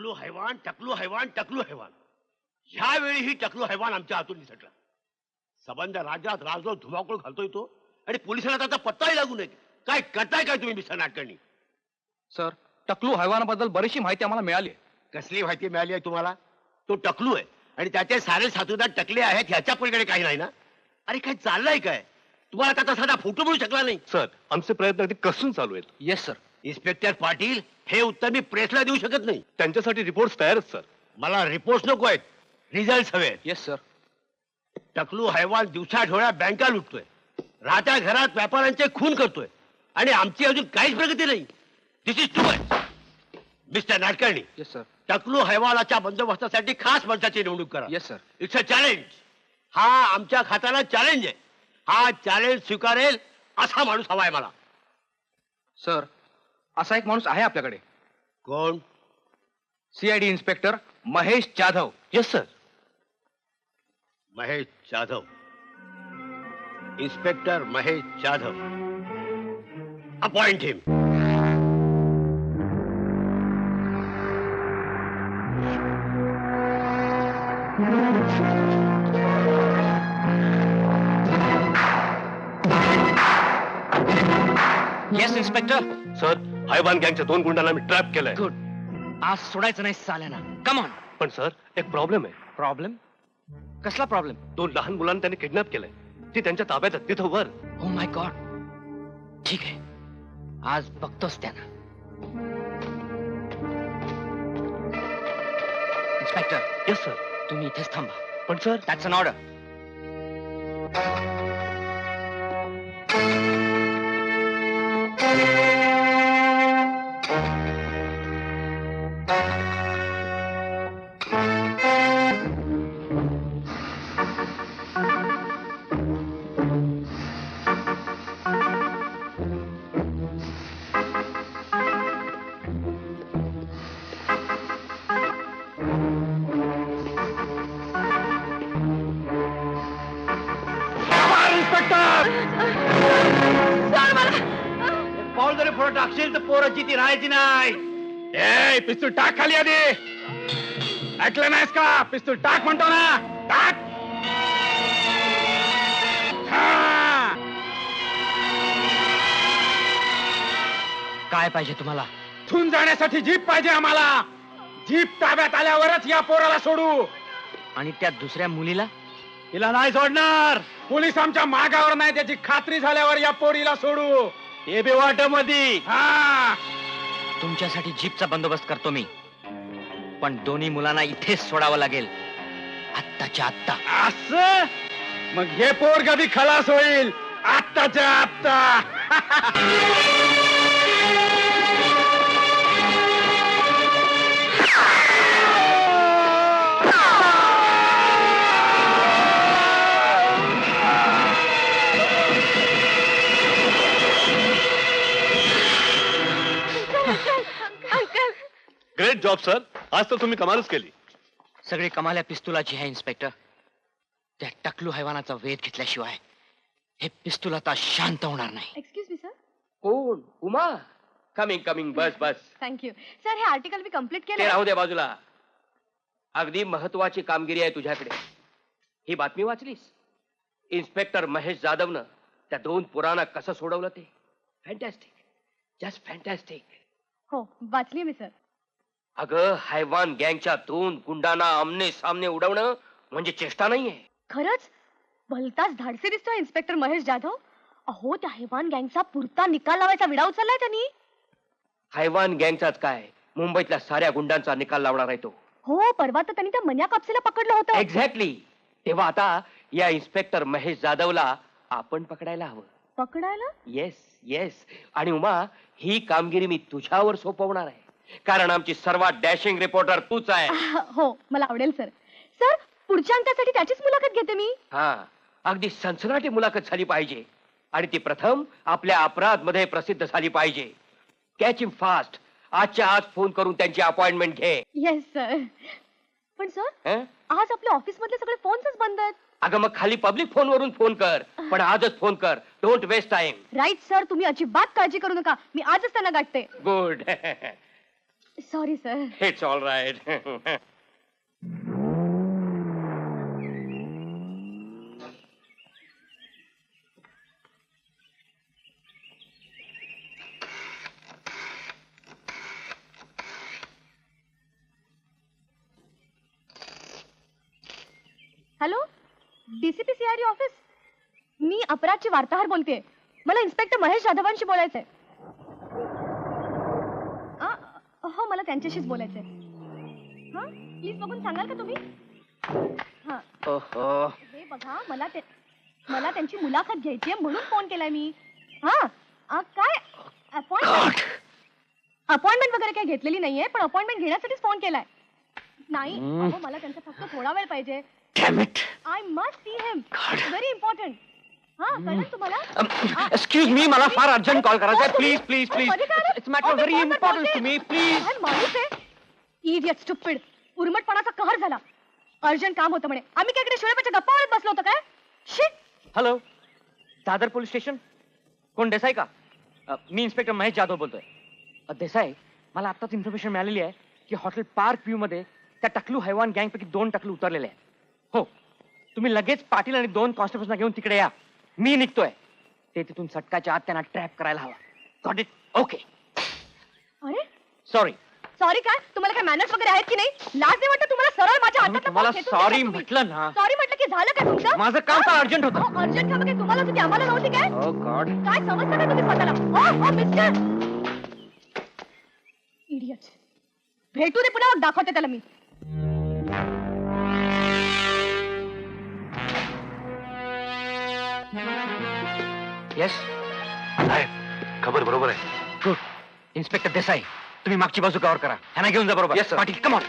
टकलू हैवान, टकलू हैवान, टकलू हैवान. ह्यावेळी ही टकलू हैवान आमच्या हातून निसटला. सबंध राज्यात राजरोज धुमाकूळ घालतोय तो आणि पोलिसांना त्याचा पत्ताही लागू नये. काय करताय काय तुम्ही मिस्टर नाटकर्णी? सर, टकलू हैवानाबद्दल बरीचशी माहिती आम्हाला मिळाली. कसली माहिती मिळाली आहे तुम्हाला? तो टकलू आहे आणि त्याचे सारे साथीदार टकले आहेत ह्याच्या पलीकडे काही नाही ना? अरे काय चाललंय काय? तुम्हाला त्याचा साधा फोटो मिळू शकला नाही? सर, आमचे प्रयत्न अगदी कसून चालू आहेत. Yes sir. इन्स्पेक्टर पाटील, हे उत्तर मी प्रेसला देऊ शकत नाही. त्यांच्यासाठी रिपोर्ट तयारच सर. मला रिपोर्ट नको आहेत, रिझल्ट हवे. Yes sir. टकलू हैवान दिवसा ढोळ्या बँका लुटतोय, राहत्या घरात व्यापाऱ्यांचे खून करतोय आणि आमची अजून काहीच प्रगती नाही. This is too much. Mister Natkarni, yes sir. टकलू हैवानाच्या बंदोबस्तासाठी खास मंचाची निवडणूक करा. Yes sir. It's a challenge. हा आमच्या खात्याला चॅलेंज आहे. हा चॅलेंज स्वीकारेल असा माणूस हवाय मला. सर, असा एक माणूस आहे आपल्याकडे. कोण? CID inspector Mahesh Jadhav. Yes sir. Mahesh Jadhav. Inspector Mahesh Jadhav. Appoint him. Yes inspector. Sir, हैवान गँगच्या 2 गुंडांना मी ट्रॅप केलंय. गुड. आज सोडायचं नाही साल्याना. Come on. पण सर, एक प्रॉब्लेम आहे. प्रॉब्लेम? कसला प्रॉब्लेम? 2 लहान मुलांना त्यांनी किडनॅप केलंय. ती त्यांच्या ताब्यात आहेत, तिथं वर. Oh my God. ठीक आहे, आज बघतोच त्यांना. Inspector, yes sir. तुम्ही इथेच थांबा. पण सर, दॅट्स अन ऑर्डर. पाऊल जरी पुढे टाकशील तर पोराची ती राहायची नाही. ए, पिस्तूल टाक खाली आधी. ऐकलं नाहीस का? पिस्तूल टाक म्हणतो ना. टाक. काय पाहिजे तुम्हाला? थून जाण्यासाठी जीप पाहिजे आम्हाला. जीप ताब्यात आल्यावरच या पोराला सोडू. आणि त्या दुसऱ्या मुलीला? तिला नाही सोडणार. पोलीस आमच्या मागावर नाही त्याची खात्री झाल्यावर या पोरीला सोडू. हे बी वाटामध्ये. हा, तुमच्यासाठी जीपचा बंदोबस्त करतो मी, पण दोन्ही मुलांना इथेच सोडावं लागेल, आत्ताच्या आत्ता. असं मग हे पोरगा बी खलास होईल आत्ताच्या आत्ता. Great job sir. आज तर तुम्ही कमालच केली. सगळी कमाल या पिस्तुलाची आहे इन्स्पेक्टर. त्या टकलू हैवानाचा वेध घेतल्याशिवाय हे पिस्तूल आता शांत होणार नाही. Excuse me sir. कोण? उमा. Coming coming. बस बस. Thank you sir. हे आर्टिकल मी कम्प्लीट ते केलं. राहू दे बाजूला. अगदी महत्वाची कामगिरी आहे तुझ्याकडे. ही बातमी वाचलीस? इन्स्पेक्टर महेश जाधवनं त्या 2 पोरांना कसं सोडवलं ते. फॅन्टॅस्टिक. Just fantastic. हो, वाचली मी सर. अगं, हैवान गँगच्या 2 गुंडांना आमने सामने उडवणं म्हणजे चेष्टा नाहीये. खरंच भलताच धाडसी दिसतोय इन्स्पेक्टर महेश जाधव. अहो, त्या हैवान गँगचा पुरता निकाल लावायचा विडा उचललाय त्यांनी. हैवान गँगचाच काय, मुंबईतल्या साऱ्या गुंडांचा निकाल लावणार आहे तो. हो, परवा तर त्यांनी त्या मन्या कापसेला पकडलं होतं. एक्झॅक्टली. तेव्हा आता या इन्स्पेक्टर महेश जाधवला आपण पकडायला हवं. पकडायला? Yes yes. आणि उमा, ही कामगिरी मी तुझ्यावर सोपवणार आहे, कारण आमची सर्वात डॅशिंग रिपोर्टर तूच आहे. हो, मला आवडेल सर. सर, पुढच्या अंकासाठी त्याचीच मुलाखत घेते मी. हा, अगदी सनसनाटी मुलाखत झाली पाहिजे आणि ती प्रथम आपल्या अपराध मध्ये प्रसिद्ध झाली पाहिजे. कॅच हिम फास्ट. आजच्या आज फोन करून त्यांची अपॉइंटमेंट घे. Yes sir. पण सर, हं? आज आपल्या ऑफिस मधले सगळे फोन्सच बंद आहेत. अगं, मग खाली पब्लिक फोन वरून फोन कर, पण आजच फोन कर. Don't waste time. Right sir. तुम्ही अजिबात काळजी करू नका. मी आजच त्यांना गाठते. Good. Sorry sir. It's all right. Hello, DCP CID office. मी अपराधची वार्ताहर बोलतेय. मला इन्स्पेक्टर महेश जाधवांशी बोलायचंय. हो, मला त्यांच्याशीच बोलायचंय. हा, प्लीज बघून सांगाल का तुम्ही? हा, ओहो. हे बघा, मला त्यांची मुलाखत घ्यायची आहे म्हणून फोन केलाय मी. हा, काय अपॉइंटमेंट वगैरे काही घेतलेली नाहीये, पण अपॉइंटमेंट घेण्यासाठीच फोन केलाय. नाही, अहो, मला त्यांचा फक्त थोडा वेळ पाहिजे. Damn it. I must see him. Very important. हा, कळलं तुम्हाला? एक्सक्यूज मी, मला फार अर्जंट कॉल करायचा आहे. Please please please. मध्ये काय आलं? इट्स मॅटर अहो, मी व्हेरी phone वर इम्पॉर्टंट बोलते. To me. प्लीज. काय माणूस आहे? Idiot, stupid. उर्मटपणाचा कहर झाला. अर्जंट काम होतं म्हणे. आम्ही काय इकडे शिळेपाच्या गप्पा मारत बसलो होतो काय? Shit. Hello, Dadar police station. कोण, देसाई का? मी इन्स्पेक्टर महेश जाधव बोलतोय. देसाई, मला आत्ताच इन्फॉर्मेशन मिळालेली आहे की हॉटेल पार्क व्ह्यू मध्ये त्या टकलू हैवान गँग पैकी 2 टकलू उतरलेले आहेत. हो, तुम्ही लगेच पाटील आणि 2 कॉन्स्टेबल्सना घेऊन तिकडे या. मी निघतोय. ते तिथून सटकाच्या आत त्यांना ट्रॅप करायला हवा. Got it? ओके. अरे, सॉरी. सॉरी काय? तुम्हाला काय मॅनर्स वगैरे आहेत की नाही? लाज नाही वाटत तुम्हाला? सरळ माझ्या मी तुम्हाला सॉरी म्हटलं ना. सॉरी म्हटलं की झालं काय तुमचं? माझं काम तर अर्जंट होतं. अर्जंट काम काय तुम्हाला होती, आम्हाला नव्हती काय? ओ गॉड. काय समजता का तुम्ही स्वतःला? ओ मिस्टर. इडियट. भेटू दे, पुन्हा दाखवते त्याला मी. येस साहेब, खबर बरोबर आहे. गुड. इन्स्पेक्टर देसाई, तुम्ही मागची बाजू कव्हर करा. ह्यांना घेऊन जा बरोबर. Yes, sir. Patil, come on.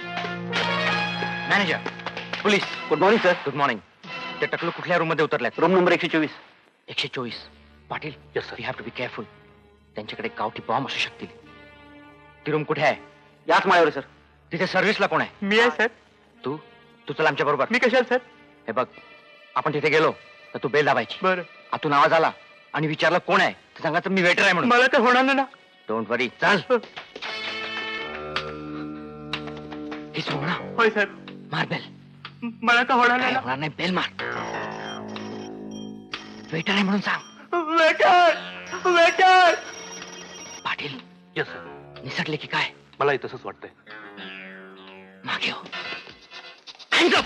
Manager, police, good morning sir. Good morning. ते टकलू कुठल्या रूम मध्ये उतरल्यात? Room number 124. 124. Patil, Yes, sir. We have to be careful. त्यांच्याकडे गावठी बॉम्ब असू शकतील. ती रूम कुठे आहे? याच माळ्यावर सर. तिथे सर्व्हिसला कोण आहे? मी आहे सर. तू तू चल आमच्या बरोबर. मी कशाल सर? हे बघ, आपण तिथे गेलो तर तू बेल दाबायची. बरं. आतून आवाज आला आणि विचारलं कोण आहे तर सांगायचं मी वेटर आहे म्हणून. मला तर होणार ना. डोंट वरी, चल. हीच रूम ना. होय सर. मार बेल. मला तर होणार काय होणार नाही, बेल मार. वेटर आहे म्हणून सांग. Waiter waiter. Patil, yes sir. निसटले की काय? मलाही तसंच वाटतंय. मागे हो. Hands up!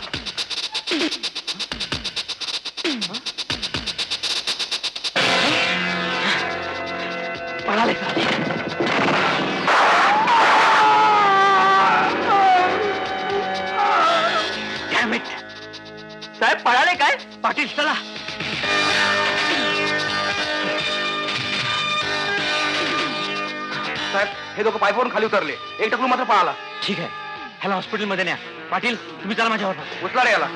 पळाले साले. Damn it! साहेब पळाले काय? पाटील, चला. साहेब, हे दोघं पाईपवरून खाली उतरले. एक टकलू मात्र पळाला. ठीक आहे, ह्याला हॉस्पिटलमध्ये न्या. पाटील, तुम्ही चला माझ्यावर. उचला रे याला.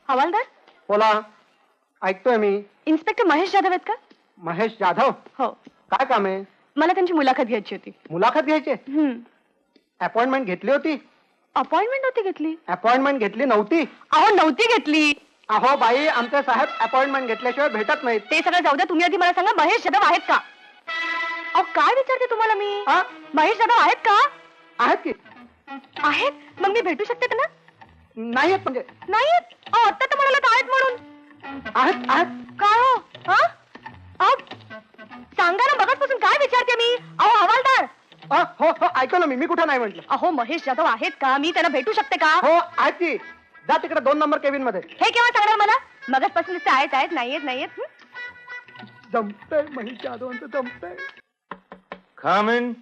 हवालदार, बोला. ऐकतोय मी. इन्स्पेक्टर महेश जाधव आहेत का? महेश जाधव. हो, काय काम आहे? मला त्यांची मुलाखत घ्यायची होती. मुलाखत घ्यायची? अपॉइंटमेंट घेतली होती? अपॉइंटमेंट होती घेतली? अपॉइंटमेंट घेतली नव्हती? अहो, नव्हती घेतली. अहो बाई, आमचे साहेब अपॉइंटमेंट घेतल्याशिवाय भेटत नाहीत. ते सगळं जाऊ द्या. तुम्ही आधी मला सांगा, महेश जाधव आहेत का? अहो, काय विचारते तुम्हाला मी? हा? महेश जाधव आहेत का? आहेत की? आहेत? मग मी भेटू शकते त्यांना? नाही आहेत म्हणजे? नाही आहेत. अहो, आता तर म्हणाला तर आहेत म्हणून. आहेत आहेत. काय हो? हा? अहो, सांगा ना, मगाचपासून काय विचारते मी? अहो, हवालदार. हो हो, ऐकतो ना मी कुठं नाही म्हटलं. अहो, महेश जाधव आहेत का? मी त्यांना भेटू शकते का? हो आहेत की. जा तिकडे 2 नंबर केबिन मध्ये. हे केव्हा सांगणार मला? मगाचपासून नुसते आहेत आहेत, नाहीयेत नाहीयेत. जमतंय महेश जाधवांचं, जमतंय. Come in.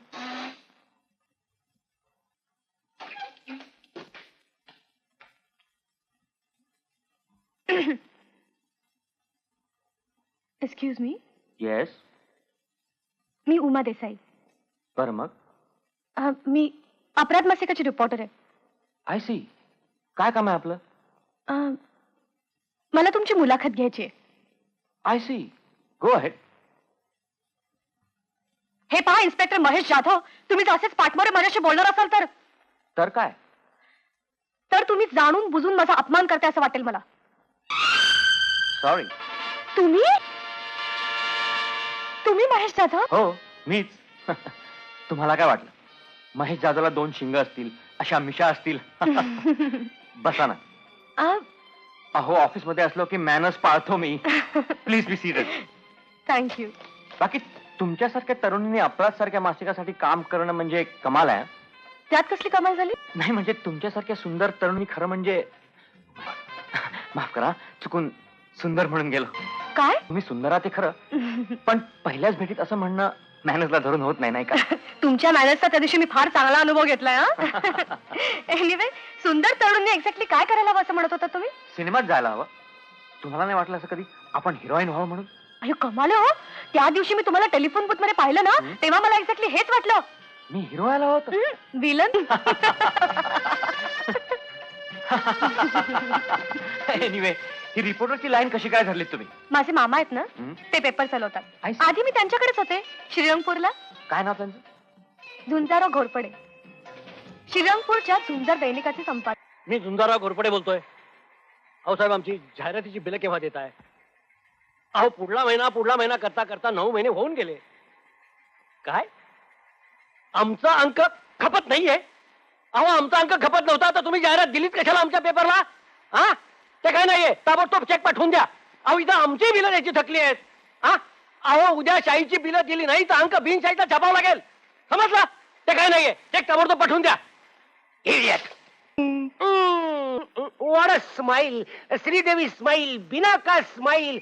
Excuse me. Yes. मी उमा देसाई. बरं मग. मी अपराध मासिकाची रिपोर्टर आहे. I see. काय काम आहे आपलं? मला तुमची मुलाखत घ्यायची आहे. I see. Go ahead. हे पहा इन्स्पेक्टर महेश जाधव, तुम्ही जर असेच पाठमोरे माझ्याशी बोलणार असाल तर काय? तर तुम्ही जाणून बुजून माझा अपमान करते असं वाटेल मला. सॉरी. तुम्ही तुम्ही महेश जाधव? हो, मीच. तुम्हाला काय वाटलं महेश जाधवला 2 शिंग असतील, अशा मिशा असतील? बसा ना. अहो, ऑफिस मध्ये असलो की मॅनर्स पाळतो मी. Please be seated. थँक्यू. बाकी तुमच्यासारख्या तरुणींनी अपराध सारख्या मासिकासाठी काम करणं म्हणजे कमाल आहे. त्यात कसली कमाल झाली? नाही म्हणजे तुमच्यासारख्या सुंदर तरुणी खरं म्हणजे माफ करा, चुकून सुंदर म्हणून गेलो. काय? तुम्ही सुंदर आहात ते खरं, पण पहिल्याच भेटीत असं म्हणणं मॅनेजला धरून होत नाही, नाही का? तुमच्या मॅनेजचा त्या दिवशी मी फार चांगला अनुभव घेतलाय. एनिवे, सुंदर तरुणींनी एक्झॅक्टली काय करायला हवं असं म्हणत होता तुम्ही? सिनेमात जायला हवं. तुम्हाला नाही वाटलं असं कधी आपण हिरोईन व्हावं म्हणून? अयो कमाल हो. त्या दिवशी मी तुम्हाला टेलिफोन बूथ मध्ये पाहिलं ना, तेव्हा मला एक्झॅक्टली हेच वाटलं. मी हिरो व्हायला होतो. विलन. एनिवे, ही रिपोर्टरची लाईन कशी काय धरली तुम्ही? माझे मामा आहेत ना, ते पेपर चालवतात. I see. आधी मी त्यांच्याकडेच होते, श्रीरंगपूरला. काय नाव त्यांचं? झुंजाराव घोरपडे, श्रीरंगपूरच्या झुंजार दैनिकाचे संपादक. मी झुंजाराव घोरपडे बोलतोय. अहो साहेब, आमची जाहिरातीची बिलं केव्हा देत आहे? अहो पुढला महिना करता करता 9 महिने होऊन गेले. काय आमचा अंक खपत नाहीये? अहो आमचा अंक खपत नव्हता तर तुम्ही जाहिरात दिलीत कशाला आमच्या पेपरला? हा, ते काय नाहीये, ताबडतोब चेक पाठवून द्या. अहो इथं आमची बिलं द्यायची थकली आहेत. हा, अहो उद्या शाहीची बिलं दिली नाही तर अंक बिनशाहीचा छापावा लागेल, समजला? ते काय नाहीये, चेक ताबडतोब पाठवून द्या. Idiot. What a smile, Sridevi smile, बिना का स्माइल.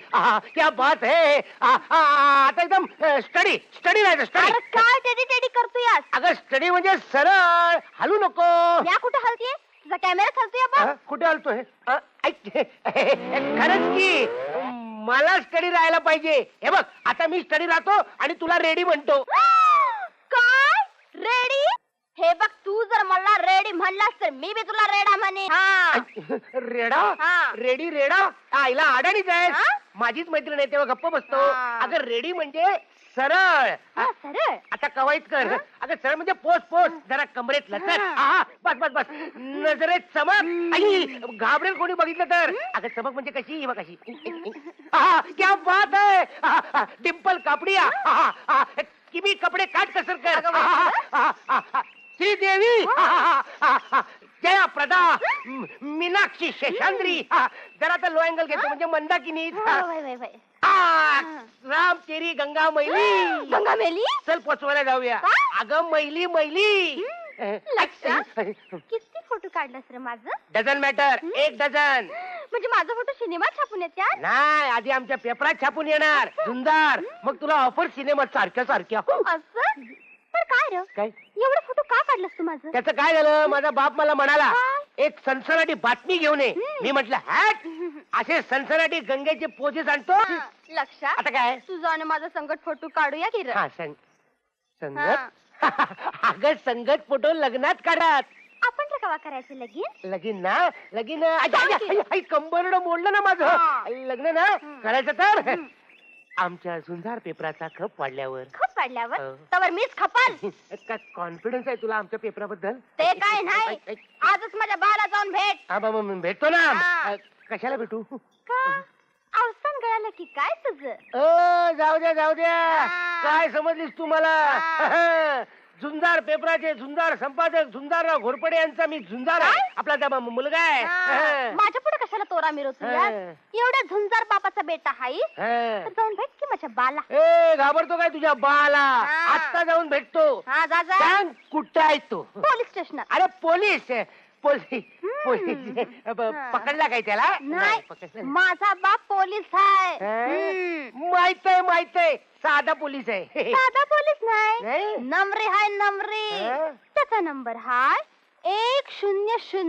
क्या बात है. आता एकदम स्टडी स्टडी नाही स्टडी. काय टेडी टेडी करतोय? अगं स्टडी म्हणजे सरळ हलू नको. या कुठे हलतीये? तुझा कॅमेरा हलतोय. कुठे हलतोय? खरंच की मला स्टडी राहायला पाहिजे. हे बघ आता मी स्टडी राहतो आणि तुला रेडी म्हणतो. काय रेडी? हे बघ, तू जर मला रेडी म्हणलास तर मी बी तुला रेडा म्हणे. रेडा? रेडी रेडा? आईला अडाणीच आहे. माझीच मैत्रीण आहे तेव्हा गप्प बसतो. अगं रेडी म्हणजे सरळ. सरळ? आता कवायत कर. अगं सरळ म्हणजे पोच पोच, जरा कमरेत लचक. बस बस बस, नजरेत चमक. आई घाबरेल कोणी बघितलं तर. अगं चमक म्हणजे कशी? बघ कशी. क्या बात आहे. डिंपल कापडिया. किमी कपडे काट कसर कर. श्रीदेवी, जया प्रदा, मीनाक्षी शेषांद्री. जरा तर लो अँगल घेतो म्हणजे मंदाकिनी. राम तेरी गंगा मैली. गंगा मेली? चल पोचवायला जाऊया. अगं मैली मैली. किती फोटो काढलास रे माझं? Dozen matter, 1 dozen. म्हणजे माझा फोटो सिनेमात छापून येत्या? नाही, आधी आमच्या पेपरात छापून येणार झुंजार, मग तुला ऑफर सिनेमात सारख्या सारख्या. असं? पण काय रे, काय एवढं फोटो का काढलास तू माझं? त्याचं काय झालं, माझा बाप मला म्हणाला एक सनसनाटी बातमी घेऊन ये. मी म्हटलं हॅट, असे सनसनाटी गंगेचे पोजेस आणतो. लक्षात? आता काय तुझा आणि माझा संगत फोटो काढूया की रे? हा संगत. अगं संगत फोटो लग्नात काढत. आपण रे कवा करायचं लगीन? लगीन ना, लगीन कंबरड मोडलं ना माझं. लग्न ना करायचं तर आमच्या झुंजार पेपराचा खप पाडल्यावर. खप पाडल्यावर? तवर मीच खपाल. काय कॉन्फिडन्स आहे तुला आमच्या पेपराबद्दल? ते काय नाही, आजच माझ्या बाला जाऊन भेट. हा बाबा भेटतो ना. कशाला भेटू? का अवसान गळालं की काय तुझं? जाऊ द्या जाऊ द्या. काय समजलीस तू मला? झुंजार पेपराचे झुंजार संपादक झुंजारराव घोरपडे यांचा मी झुंजार आहे. आपला त्या मुलगा आहे. माझ्या पुढे कशाला तोरा मिरवतो? एवढ्या झुंजार बापाचा बेटा हाई, जाऊन भेट की माझ्या बाला. घाबरतो काय तुझ्या बाला? आत्ता जाऊन भेटतो. हा जा जा. सांग कुठे आहे तो? पोलीस स्टेशनात. अरे पोलीस पोलीस पोलीस पकडला काय त्याला? नाही, माझा बाप पोलीस आहे. माहित आहे माहित आहे, साधा पोलीस आहे. साधा पोलीस नाही, नाही? नमरे हाय नमरे. त्याचा नंबर हाय 100.